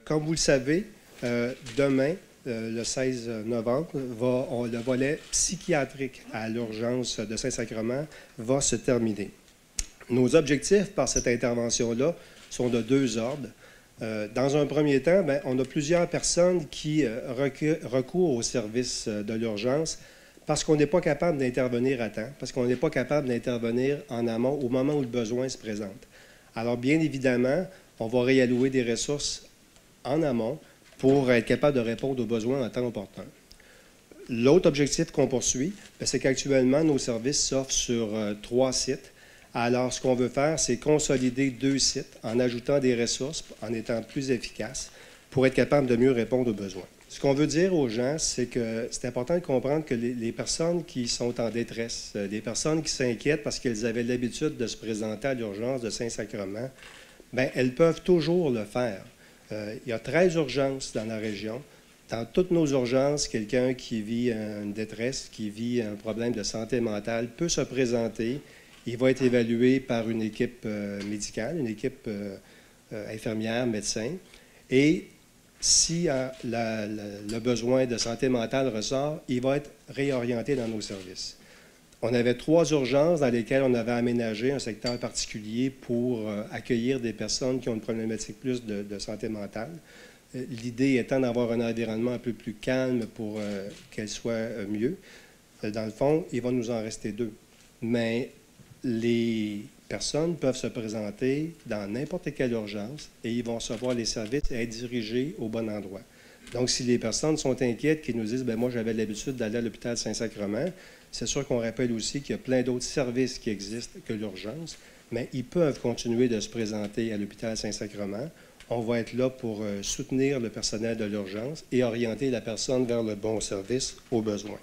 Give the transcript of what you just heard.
Comme vous le savez, demain, le 16 novembre, le volet psychiatrique à l'urgence de Saint-Sacrement va se terminer. Nos objectifs par cette intervention-là sont de deux ordres. Dans un premier temps, on a plusieurs personnes qui recourent au service de l'urgence parce qu'on n'est pas capable d'intervenir à temps, parce qu'on n'est pas capable d'intervenir en amont au moment où le besoin se présente. Alors, bien évidemment, on va réallouer des ressources en amont pour être capable de répondre aux besoins en temps opportun. L'autre objectif qu'on poursuit, c'est qu'actuellement, nos services s'offrent sur 3 sites. Alors, ce qu'on veut faire, c'est consolider 2 sites en ajoutant des ressources, en étant plus efficace, pour être capable de mieux répondre aux besoins. Ce qu'on veut dire aux gens, c'est que c'est important de comprendre que les personnes qui sont en détresse, des personnes qui s'inquiètent parce qu'elles avaient l'habitude de se présenter à l'urgence de Saint-Sacrement, elles peuvent toujours le faire. Il y a 13 urgences dans la région. Dans toutes nos urgences, quelqu'un qui vit une détresse, qui vit un problème de santé mentale peut se présenter. Il va être évalué par une équipe médicale, une équipe infirmière, médecin. Et si le besoin de santé mentale ressort, il va être réorienté dans nos services. On avait 3 urgences dans lesquelles on avait aménagé un secteur particulier pour accueillir des personnes qui ont une problématique plus de santé mentale. L'idée étant d'avoir un environnement un peu plus calme pour qu'elles soient mieux. Dans le fond, il va nous en rester 2. Mais les personnes peuvent se présenter dans n'importe quelle urgence et ils vont recevoir les services et être dirigés au bon endroit. Donc, si les personnes sont inquiètes, qui nous disent « moi, j'avais l'habitude d'aller à l'hôpital Saint-Sacrement », c'est sûr qu'on rappelle aussi qu'il y a plein d'autres services qui existent que l'urgence, mais ils peuvent continuer de se présenter à l'hôpital Saint-Sacrement. On va être là pour soutenir le personnel de l'urgence et orienter la personne vers le bon service aux besoins.